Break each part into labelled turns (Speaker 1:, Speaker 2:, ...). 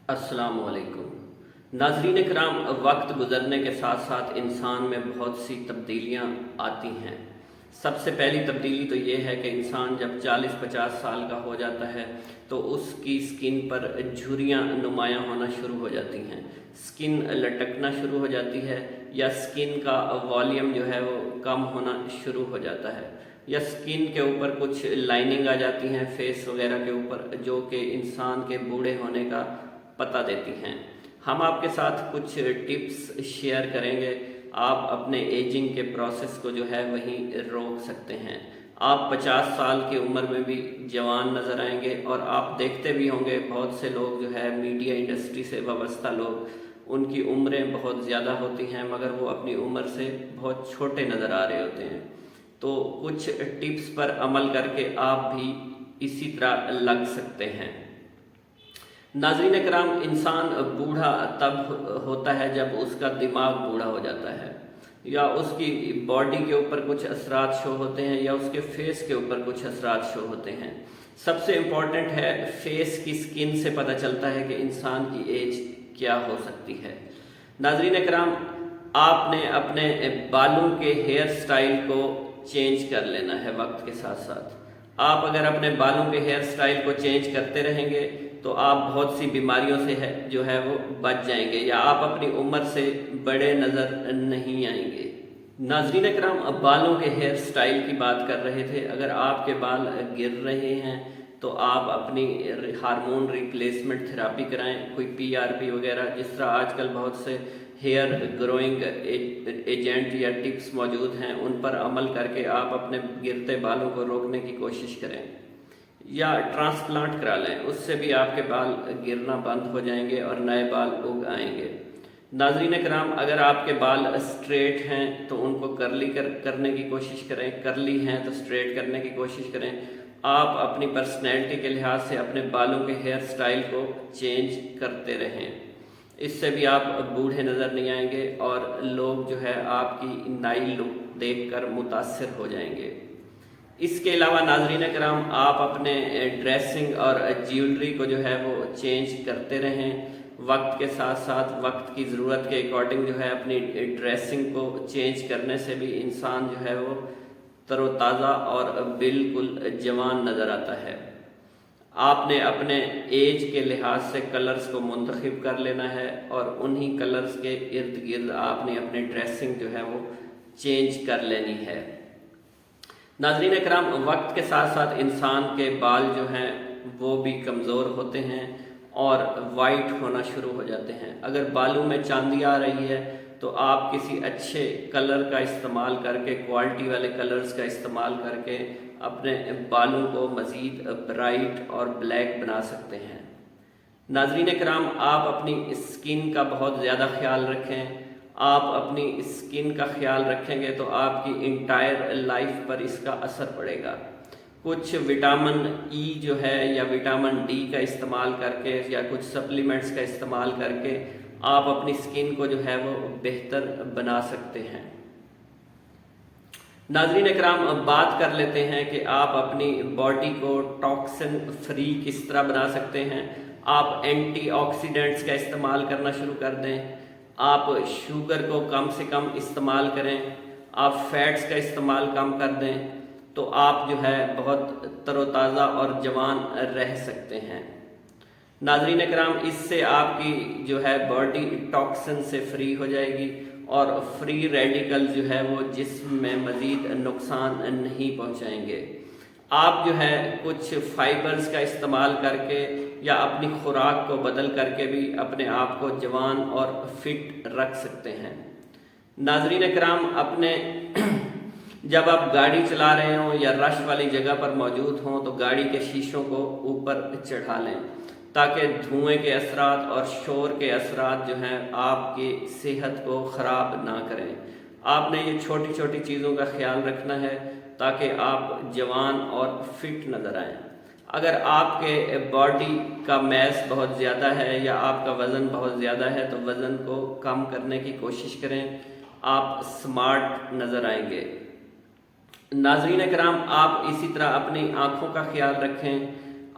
Speaker 1: السلام علیکم ناظرین کرام، وقت گزرنے کے ساتھ ساتھ انسان میں بہت سی تبدیلیاں آتی ہیں۔ سب سے پہلی تبدیلی تو یہ ہے کہ انسان جب 40-50 سال کا ہو جاتا ہے تو اس کی سکن پر جھریاں نمایاں ہونا شروع ہو جاتی ہیں، سکن لٹکنا شروع ہو جاتی ہے، یا سکن کا والیوم جو ہے وہ کم ہونا شروع ہو جاتا ہے، یا سکن کے اوپر کچھ لائننگ آ جاتی ہیں فیس وغیرہ کے اوپر، جو کہ انسان کے بوڑھے ہونے کا پتہ دیتی ہیں۔ ہم آپ کے ساتھ کچھ ٹپس شیئر کریں گے، آپ اپنے ایجنگ کے پروسیس کو جو ہے وہیں روک سکتے ہیں۔ آپ 50 سال کی عمر میں بھی جوان نظر آئیں گے، اور آپ دیکھتے بھی ہوں گے بہت سے لوگ جو ہے میڈیا انڈسٹری سے وابستہ لوگ، ان کی عمریں بہت زیادہ ہوتی ہیں مگر وہ اپنی عمر سے بہت چھوٹے نظر آ رہے ہوتے ہیں۔ تو کچھ ٹپس پر عمل کر کے آپ بھی اسی طرح لگ سکتے ہیں۔ ناظرین کرام، انسان بوڑھا تب ہوتا ہے جب اس کا دماغ بوڑھا ہو جاتا ہے، یا اس کی باڈی کے اوپر کچھ اثرات شو ہوتے ہیں، یا اس کے فیس کے اوپر کچھ اثرات شو ہوتے ہیں۔ سب سے امپورٹنٹ ہے فیس کی سکن سے پتہ چلتا ہے کہ انسان کی ایج کیا ہو سکتی ہے۔ ناظرین کرام، آپ نے اپنے بالوں کے ہیئر سٹائل کو چینج کر لینا ہے وقت کے ساتھ ساتھ۔ آپ اگر اپنے بالوں کے ہیئر سٹائل کو چینج کرتے رہیں گے تو آپ بہت سی بیماریوں سے جو ہے وہ بچ جائیں گے، یا آپ اپنی عمر سے بڑے نظر نہیں آئیں گے۔ ناظرین کرام، اب بالوں کے ہیئر سٹائل کی بات کر رہے تھے۔ اگر آپ کے بال گر رہے ہیں تو آپ اپنی ہارمون ریپلیسمنٹ تھراپی کرائیں، کوئی PRP وغیرہ، جس طرح آج کل بہت سے ہیئر گروئنگ ایجنٹ یا ٹپس موجود ہیں، ان پر عمل کر کے آپ اپنے گرتے بالوں کو روکنے کی کوشش کریں، یا ٹرانسپلانٹ کرا لیں، اس سے بھی آپ کے بال گرنا بند ہو جائیں گے اور نئے بال اگ آئیں گے۔ ناظرین کرام، اگر آپ کے بال اسٹریٹ ہیں تو ان کو کرلی کرنے کی کوشش کریں، کرلی ہیں تو اسٹریٹ کرنے کی کوشش کریں۔ آپ اپنی پرسنالٹی کے لحاظ سے اپنے بالوں کے ہیئر سٹائل کو چینج کرتے رہیں، اس سے بھی آپ بوڑھے نظر نہیں آئیں گے، اور لوگ جو ہے آپ کی نئی لک دیکھ کر متاثر ہو جائیں گے۔ اس کے علاوہ ناظرین کرام، آپ اپنے ڈریسنگ اور جیولری کو جو ہے وہ چینج کرتے رہیں، وقت کے ساتھ ساتھ وقت کی ضرورت کے اکارڈنگ جو ہے اپنی ڈریسنگ کو چینج کرنے سے بھی انسان جو ہے وہ تر و تازہ اور بالکل جوان نظر آتا ہے۔ آپ نے اپنے ایج کے لحاظ سے کلرز کو منتخب کر لینا ہے، اور انہی کلرز کے ارد گرد آپ نے اپنی ڈریسنگ جو ہے وہ چینج کر لینی ہے۔ ناظرین کرام، وقت کے ساتھ ساتھ انسان کے بال جو ہیں وہ بھی کمزور ہوتے ہیں اور وائٹ ہونا شروع ہو جاتے ہیں۔ اگر بالوں میں چاندی آ رہی ہے تو آپ کسی اچھے کلر کا استعمال کر کے، کوالٹی والے کلرز کا استعمال کر کے اپنے بالوں کو مزید برائٹ اور بلیک بنا سکتے ہیں۔ ناظرین کرام، آپ اپنی اسکن کا بہت زیادہ خیال رکھیں۔ آپ اپنی اسکن کا خیال رکھیں گے تو آپ کی انٹائر لائف پر اس کا اثر پڑے گا۔ کچھ وٹامن ای جو ہے یا وٹامن ڈی کا استعمال کر کے، یا کچھ سپلیمنٹس کا استعمال کر کے آپ اپنی اسکن کو جو ہے وہ بہتر بنا سکتے ہیں۔ ناظرین اکرام، اب بات کر لیتے ہیں کہ آپ اپنی باڈی کو ٹاکسن فری کس طرح بنا سکتے ہیں۔ آپ اینٹی آکسیڈنٹس کا استعمال کرنا شروع کر دیں، آپ شوگر کو کم سے کم استعمال کریں، آپ فیٹس کا استعمال کم کر دیں، تو آپ جو ہے بہت تر و تازہ اور جوان رہ سکتے ہیں۔ ناظرین اکرام، اس سے آپ کی جو ہے باڈی ٹاکسن سے فری ہو جائے گی، اور فری ریڈیکل جو ہے وہ جسم میں مزید نقصان نہیں پہنچائیں گے۔ آپ جو ہے کچھ فائبرز کا استعمال کر کے یا اپنی خوراک کو بدل کر کے بھی اپنے آپ کو جوان اور فٹ رکھ سکتے ہیں۔ ناظرین اکرام، اپنے جب آپ گاڑی چلا رہے ہوں یا رش والی جگہ پر موجود ہوں تو گاڑی کے شیشوں کو اوپر چڑھا لیں، تاکہ دھوئیں کے اثرات اور شور کے اثرات جو ہیں آپ کی صحت کو خراب نہ کریں۔ آپ نے یہ چھوٹی چھوٹی چیزوں کا خیال رکھنا ہے تاکہ آپ جوان اور فٹ نظر آئیں۔ اگر آپ کے باڈی کا میس بہت زیادہ ہے یا آپ کا وزن بہت زیادہ ہے تو وزن کو کم کرنے کی کوشش کریں، آپ سمارٹ نظر آئیں گے۔ ناظرین کرام، آپ اسی طرح اپنی آنکھوں کا خیال رکھیں۔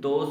Speaker 1: 2